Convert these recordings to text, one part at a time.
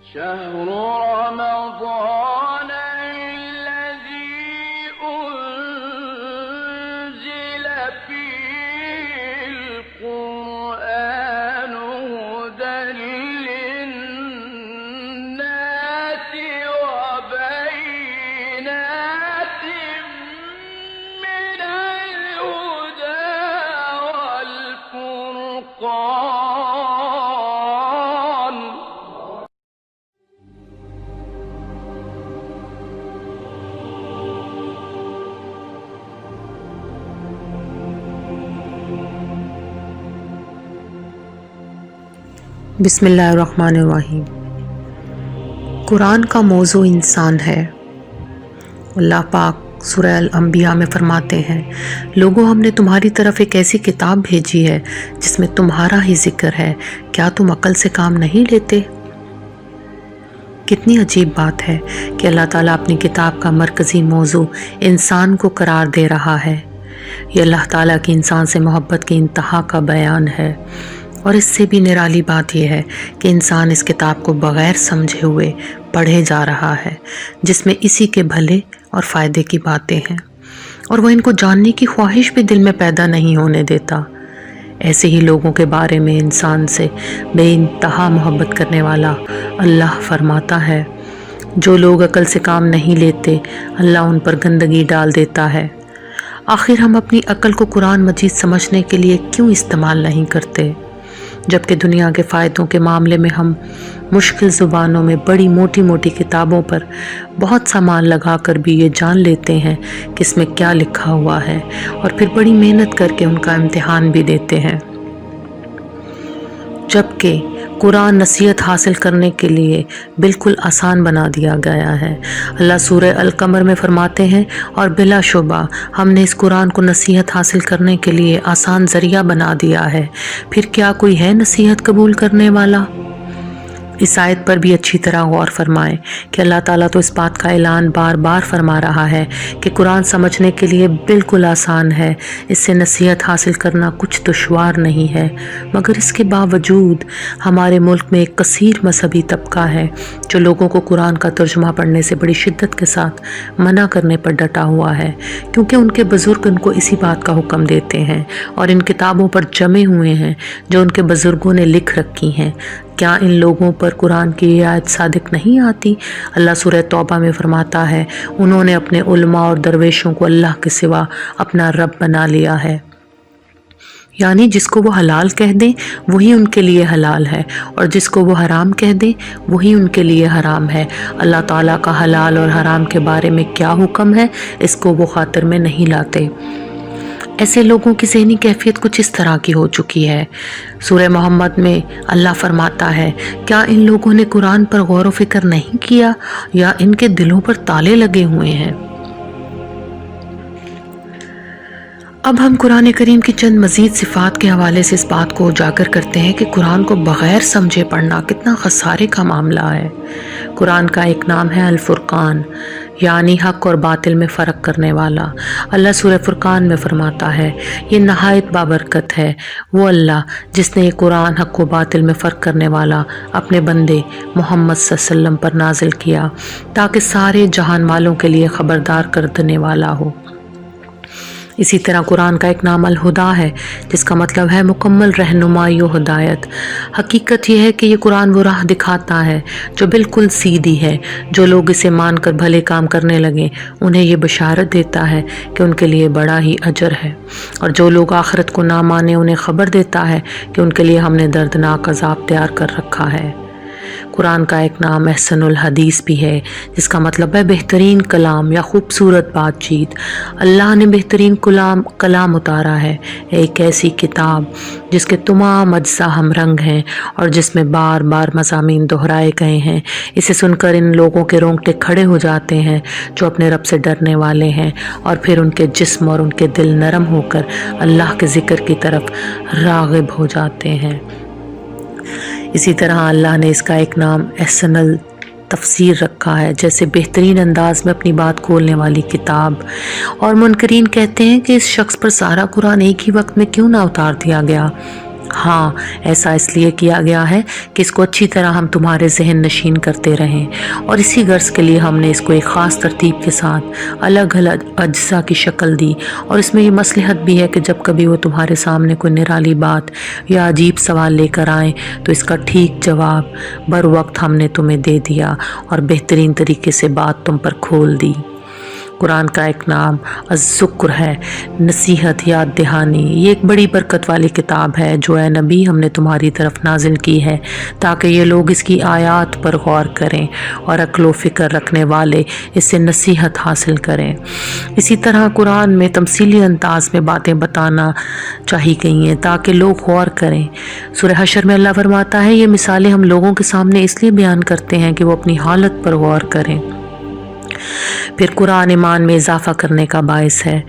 شهر رمضان الذي أنزل فيه القرآن هدى للناس وبينات من الهدى والفرقان. بسم اللہ الرحمن الرحیم۔ قرآن کا موضوع انسان ہے۔ اللہ پاک سورہ الانبیاء میں فرماتے ہیں، لوگوں ہم نے تمہاری طرف ایک ایسی کتاب بھیجی ہے جس میں تمہارا ہی ذکر ہے، کیا تم عقل سے کام نہیں لیتے؟ کتنی عجیب بات ہے کہ اللہ تعالیٰ اپنی کتاب کا مرکزی موضوع انسان کو قرار دے رہا ہے۔ یہ اللہ تعالیٰ کی انسان سے محبت کی انتہا کا بیان ہے، اور اس سے بھی نرالی بات یہ ہے کہ انسان اس کتاب کو بغیر سمجھے ہوئے پڑھے جا رہا ہے، جس میں اسی کے بھلے اور فائدے کی باتیں ہیں، اور وہ ان کو جاننے کی خواہش بھی دل میں پیدا نہیں ہونے دیتا۔ ایسے ہی لوگوں کے بارے میں انسان سے بے انتہا محبت کرنے والا اللہ فرماتا ہے، جو لوگ عقل سے کام نہیں لیتے اللہ ان پر گندگی ڈال دیتا ہے۔ آخر ہم اپنی عقل کو قرآن مجید سمجھنے کے لیے کیوں استعمال نہیں کرتے، جبکہ دنیا کے فائدوں کے معاملے میں ہم مشکل زبانوں میں بڑی موٹی موٹی کتابوں پر بہت سامان لگا کر بھی یہ جان لیتے ہیں کہ اس میں کیا لکھا ہوا ہے، اور پھر بڑی محنت کر کے ان کا امتحان بھی دیتے ہیں، جبکہ قرآن نصیحت حاصل کرنے کے لیے بالکل آسان بنا دیا گیا ہے۔ اللہ سورہ القمر میں فرماتے ہیں، اور بلا شبہ ہم نے اس قرآن کو نصیحت حاصل کرنے کے لیے آسان ذریعہ بنا دیا ہے، پھر کیا کوئی ہے نصیحت قبول کرنے والا؟ اس آیت پر بھی اچھی طرح غور فرمائیں کہ اللہ تعالیٰ تو اس بات کا اعلان بار بار فرما رہا ہے کہ قرآن سمجھنے کے لیے بالکل آسان ہے، اس سے نصیحت حاصل کرنا کچھ دشوار نہیں ہے، مگر اس کے باوجود ہمارے ملک میں ایک کثیر مذہبی طبقہ ہے جو لوگوں کو قرآن کا ترجمہ پڑھنے سے بڑی شدت کے ساتھ منع کرنے پر ڈٹا ہوا ہے، کیونکہ ان کے بزرگ ان کو اسی بات کا حکم دیتے ہیں اور ان کتابوں پر جمے ہوئے ہیں جو ان کے بزرگوں نے لکھ رکھی ہیں۔ کیا ان لوگوں پر قرآن کی یہ آیت صادق نہیں آتی؟ اللہ سورہ توبہ میں فرماتا ہے، انہوں نے اپنے علماء اور درویشوں کو اللہ کے سوا اپنا رب بنا لیا ہے، یعنی جس کو وہ حلال کہہ دیں وہی ان کے لیے حلال ہے، اور جس کو وہ حرام کہہ دیں وہی ان کے لیے حرام ہے۔ اللہ تعالیٰ کا حلال اور حرام کے بارے میں کیا حکم ہے اس کو وہ خاطر میں نہیں لاتے۔ ایسے لوگوں کی ذہنی کیفیت کچھ اس طرح کی ہو چکی ہے۔ سورہ محمد میں اللہ فرماتا ہے، کیا ان لوگوں نے قرآن پر غور و فکر نہیں کیا یا ان کے دلوں پر تالے لگے ہوئے ہیں؟ اب ہم قرآن کریم کی چند مزید صفات کے حوالے سے اس بات کو اجاگر کرتے ہیں کہ قرآن کو بغیر سمجھے پڑھنا کتنا خسارے کا معاملہ ہے۔ قرآن کا ایک نام ہے الفرقان، یعنی حق اور باطل میں فرق کرنے والا۔ اللہ سورہ فرقان میں فرماتا ہے، یہ نہایت بابرکت ہے وہ اللہ جس نے یہ قرآن حق و باطل میں فرق کرنے والا اپنے بندے محمد صلی اللہ علیہ وسلم پر نازل کیا تاکہ سارے جہان والوں کے لیے خبردار کر دینے والا ہو۔ اسی طرح قرآن کا ایک نام الہدا ہے، جس کا مطلب ہے مکمل رہنمائی و ہدایت۔ حقیقت یہ ہے کہ یہ قرآن وہ راہ دکھاتا ہے جو بالکل سیدھی ہے۔ جو لوگ اسے مان کر بھلے کام کرنے لگیں انہیں یہ بشارت دیتا ہے کہ ان کے لیے بڑا ہی اجر ہے، اور جو لوگ آخرت کو نہ مانیں انہیں خبر دیتا ہے کہ ان کے لیے ہم نے دردناک عذاب تیار کر رکھا ہے۔ قرآن کا ایک نام احسن الحدیث بھی ہے، جس کا مطلب ہے بہترین کلام یا خوبصورت بات چیت۔ اللہ نے بہترین کلام اتارا ہے، ایک ایسی کتاب جس کے تمام اجزاء ہم رنگ ہیں اور جس میں بار بار مضامین دہرائے گئے ہیں۔ اسے سن کر ان لوگوں کے رونگٹے کھڑے ہو جاتے ہیں جو اپنے رب سے ڈرنے والے ہیں، اور پھر ان کے جسم اور ان کے دل نرم ہو کر اللہ کے ذکر کی طرف راغب ہو جاتے ہیں۔ اسی طرح اللہ نے اس کا ایک نام احسن التفسیر رکھا ہے، جیسے بہترین انداز میں اپنی بات کھولنے والی کتاب۔ اور منکرین کہتے ہیں کہ اس شخص پر سارا قرآن ایک ہی وقت میں کیوں نہ اتار دیا گیا؟ ہاں، ایسا اس لیے کیا گیا ہے کہ اس کو اچھی طرح ہم تمہارے ذہن نشین کرتے رہیں، اور اسی غرض کے لیے ہم نے اس کو ایک خاص ترتیب کے ساتھ الگ الگ اجزاء کی شکل دی، اور اس میں یہ مصلحت بھی ہے کہ جب کبھی وہ تمہارے سامنے کوئی نرالی بات یا عجیب سوال لے کر آئیں تو اس کا ٹھیک جواب بر وقت ہم نے تمہیں دے دیا اور بہترین طریقے سے بات تم پر کھول دی۔ قرآن کا ایک نام الذکر ہے، نصیحت، یاد دہانی۔ یہ ایک بڑی برکت والی کتاب ہے جو اے نبی ہم نے تمہاری طرف نازل کی ہے تاکہ یہ لوگ اس کی آیات پر غور کریں اور عقل و فکر رکھنے والے اس سے نصیحت حاصل کریں۔ اسی طرح قرآن میں تمثیلی انداز میں باتیں بتانا چاہی گئی ہیں تاکہ لوگ غور کریں۔ سورہ حشر میں اللہ فرماتا ہے، یہ مثالیں ہم لوگوں کے سامنے اس لیے بیان کرتے ہیں کہ وہ اپنی حالت پر غور کریں۔ پھر قرآن ایمان میں اضافہ کرنے کا باعث ہے۔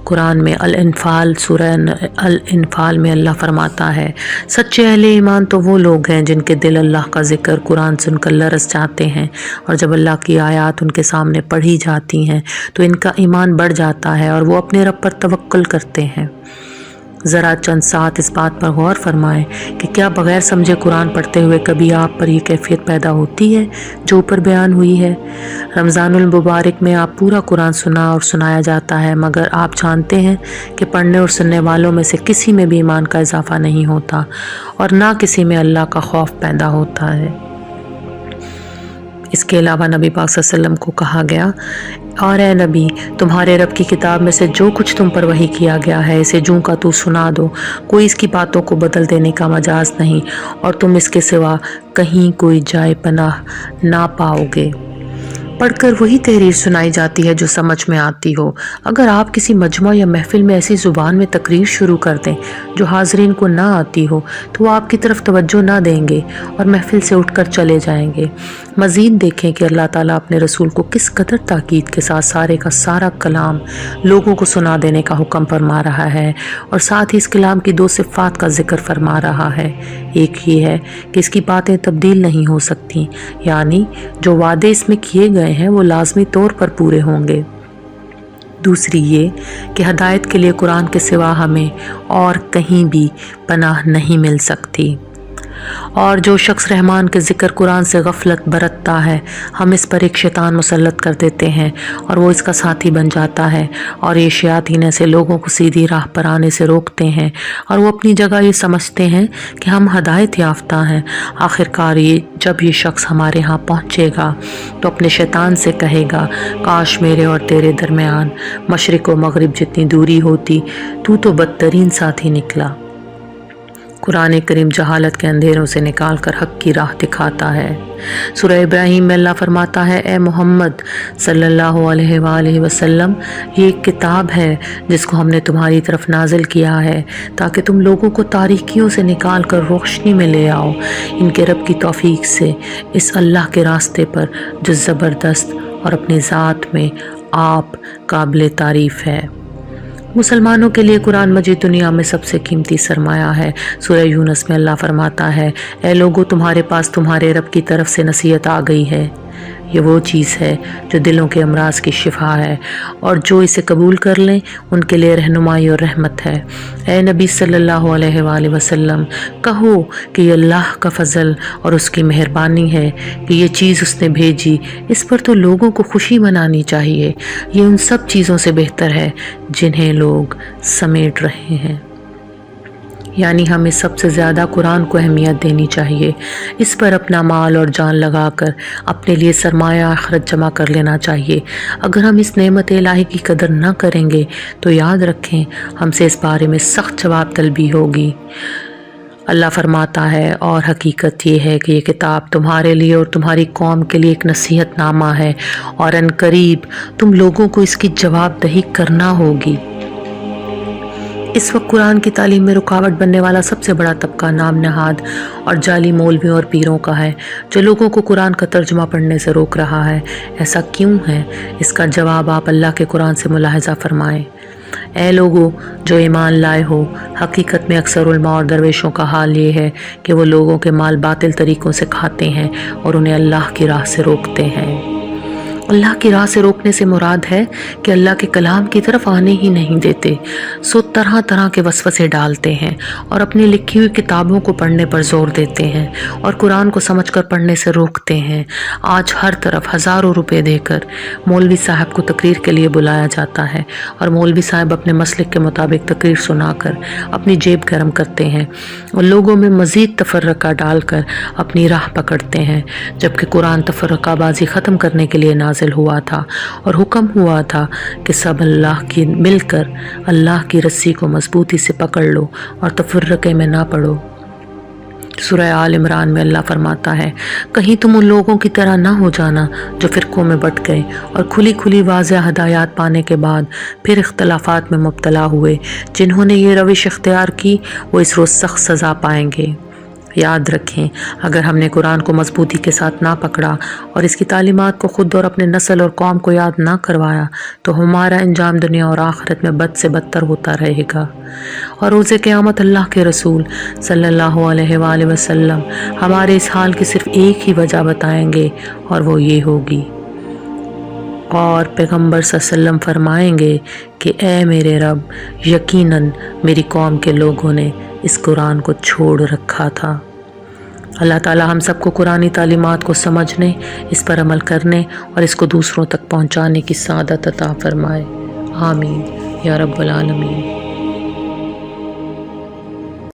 قرآن میں الانفال، سورہ الانفال میں اللہ فرماتا ہے، سچے اہل ایمان تو وہ لوگ ہیں جن کے دل اللہ کا ذکر قرآن سن کر لرز جاتے ہیں، اور جب اللہ کی آیات ان کے سامنے پڑھی جاتی ہیں تو ان کا ایمان بڑھ جاتا ہے اور وہ اپنے رب پر توکل کرتے ہیں۔ ذرا چند ساتھ اس بات پر غور فرمائیں کہ کیا بغیر سمجھے قرآن پڑھتے ہوئے کبھی آپ پر یہ کیفیت پیدا ہوتی ہے جو اوپر بیان ہوئی ہے؟ رمضان المبارک میں آپ پورا قرآن سنا اور سنایا جاتا ہے، مگر آپ جانتے ہیں کہ پڑھنے اور سننے والوں میں سے کسی میں بھی ایمان کا اضافہ نہیں ہوتا اور نہ کسی میں اللہ کا خوف پیدا ہوتا ہے۔ اس کے علاوہ نبی پاک صلی اللہ علیہ وسلم کو کہا گیا، اور اے نبی، تمہارے رب کی کتاب میں سے جو کچھ تم پر وحی کیا گیا ہے اسے جوں کا تو سنا دو، کوئی اس کی باتوں کو بدل دینے کا مجاز نہیں، اور تم اس کے سوا کہیں کوئی جائے پناہ نہ پاؤ گے۔ پڑھ کر وہی تحریر سنائی جاتی ہے جو سمجھ میں آتی ہو۔ اگر آپ کسی مجمع یا محفل میں ایسی زبان میں تقریر شروع کر دیں جو حاضرین کو نہ آتی ہو تو وہ آپ کی طرف توجہ نہ دیں گے اور محفل سے اٹھ کر چلے جائیں گے۔ مزید دیکھیں کہ اللہ تعالیٰ اپنے رسول کو کس قدر تاکید کے ساتھ سارے کا سارا کلام لوگوں کو سنا دینے کا حکم فرما رہا ہے، اور ساتھ ہی اس کلام کی دو صفات کا ذکر فرما رہا ہے۔ ایک یہ ہے کہ اس کی باتیں تبدیل نہیں ہو سکتی، یعنی جو وعدے اس میں کیے گئے ہیں وہ لازمی طور پر پورے ہوں گے۔ دوسری یہ کہ ہدایت کے لیے قرآن کے سوا ہمیں اور کہیں بھی پناہ نہیں مل سکتی، اور جو شخص رحمان کے ذکر قرآن سے غفلت برتتا ہے ہم اس پر ایک شیطان مسلط کر دیتے ہیں اور وہ اس کا ساتھی بن جاتا ہے، اور یہ شیاطین ایسے لوگوں کو سیدھی راہ پر آنے سے روکتے ہیں اور وہ اپنی جگہ یہ سمجھتے ہیں کہ ہم ہدایت یافتہ ہیں۔ آخرکار جب یہ شخص ہمارے ہاں پہنچے گا تو اپنے شیطان سے کہے گا، کاش میرے اور تیرے درمیان مشرق و مغرب جتنی دوری ہوتی، تو بدترین ساتھی نکلا۔ قرآن کریم جہالت کے اندھیروں سے نکال کر حق کی راہ دکھاتا ہے۔ سورہ ابراہیم میں اللہ فرماتا ہے، اے محمد صلی اللہ علیہ وآلہ وسلم، یہ ایک کتاب ہے جس کو ہم نے تمہاری طرف نازل کیا ہے تاکہ تم لوگوں کو تاریکیوں سے نکال کر روشنی میں لے آؤ، ان کے رب کی توفیق سے، اس اللہ کے راستے پر جو زبردست اور اپنی ذات میں آپ قابل تعریف ہے۔ مسلمانوں کے لیے قرآن مجید دنیا میں سب سے قیمتی سرمایہ ہے۔ سورہ یونس میں اللہ فرماتا ہے، اے لوگو، تمہارے پاس تمہارے رب کی طرف سے نصیحت آ گئی ہے۔ یہ وہ چیز ہے جو دلوں کے امراض کی شفا ہے، اور جو اسے قبول کر لیں ان کے لیے رہنمائی اور رحمت ہے۔ اے نبی صلی اللہ علیہ وآلہ وسلم، کہو کہ یہ اللہ کا فضل اور اس کی مہربانی ہے کہ یہ چیز اس نے بھیجی، اس پر تو لوگوں کو خوشی منانی چاہیے۔ یہ ان سب چیزوں سے بہتر ہے جنہیں لوگ سمیٹ رہے ہیں۔ یعنی ہمیں سب سے زیادہ قرآن کو اہمیت دینی چاہیے، اس پر اپنا مال اور جان لگا کر اپنے لیے سرمایہ آخرت جمع کر لینا چاہیے۔ اگر ہم اس نعمت الہی کی قدر نہ کریں گے تو یاد رکھیں ہم سے اس بارے میں سخت جواب طلبی ہوگی۔ اللہ فرماتا ہے، اور حقیقت یہ ہے کہ یہ کتاب تمہارے لیے اور تمہاری قوم کے لیے ایک نصیحت نامہ ہے، اور ان قریب تم لوگوں کو اس کی جواب دہی کرنا ہوگی۔ اس وقت قرآن کی تعلیم میں رکاوٹ بننے والا سب سے بڑا طبقہ نام نہاد اور جعلی مولویوں اور پیروں کا ہے، جو لوگوں کو قرآن کا ترجمہ پڑھنے سے روک رہا ہے۔ ایسا کیوں ہے؟ اس کا جواب آپ اللہ کے قرآن سے ملاحظہ فرمائیں۔ اے لوگو جو ایمان لائے ہو، حقیقت میں اکثر علماء اور درویشوں کا حال یہ ہے کہ وہ لوگوں کے مال باطل طریقوں سے کھاتے ہیں اور انہیں اللہ کی راہ سے روکتے ہیں۔ اللہ کی راہ سے روکنے سے مراد ہے کہ اللہ کے کلام کی طرف آنے ہی نہیں دیتے، سو طرح طرح کے وسوسے ڈالتے ہیں اور اپنی لکھی ہوئی کتابوں کو پڑھنے پر زور دیتے ہیں اور قرآن کو سمجھ کر پڑھنے سے روکتے ہیں۔ آج ہر طرف ہزاروں روپے دے کر مولوی صاحب کو تقریر کے لیے بلایا جاتا ہے اور مولوی صاحب اپنے مسلک کے مطابق تقریر سنا کر اپنی جیب گرم کرتے ہیں اور لوگوں میں مزید تفرقہ ڈال کر اپنی راہ پکڑتے ہیں، جبکہ قرآن تفرقہ بازی ختم کرنے کے لیے نازل ہوا تھا اور حکم ہوا تھا کہ سب اللہ کی مل کر اللہ کی رسی کو مضبوطی سے پکڑ لو اور تفرقے میں نہ پڑو۔ سورہ آل عمران میں اللہ فرماتا ہے، کہیں تم ان لوگوں کی طرح نہ ہو جانا جو فرقوں میں بٹ گئے اور کھلی کھلی واضح ہدایات پانے کے بعد پھر اختلافات میں مبتلا ہوئے۔ جنہوں نے یہ روش اختیار کی وہ اس روز سخت سزا پائیں گے۔ یاد رکھیں، اگر ہم نے قرآن کو مضبوطی کے ساتھ نہ پکڑا اور اس کی تعلیمات کو خود اور اپنے نسل اور قوم کو یاد نہ کروایا تو ہمارا انجام دنیا اور آخرت میں بد سے بدتر ہوتا رہے گا، اور روز قیامت اللہ کے رسول صلی اللہ علیہ وآلہ وسلم ہمارے اس حال کی صرف ایک ہی وجہ بتائیں گے اور وہ یہ ہوگی، اور پیغمبر صلی اللہ علیہ وسلم فرمائیں گے کہ اے میرے رب، یقیناً میری قوم کے لوگوں نے اس قرآن کو چھوڑ رکھا تھا۔ اللہ تعالی ہم سب کو قرآنی تعلیمات کو سمجھنے، اس پر عمل کرنے اور اس کو دوسروں تک پہنچانے کی سعادت عطا فرمائے، آمین یا رب العالمین۔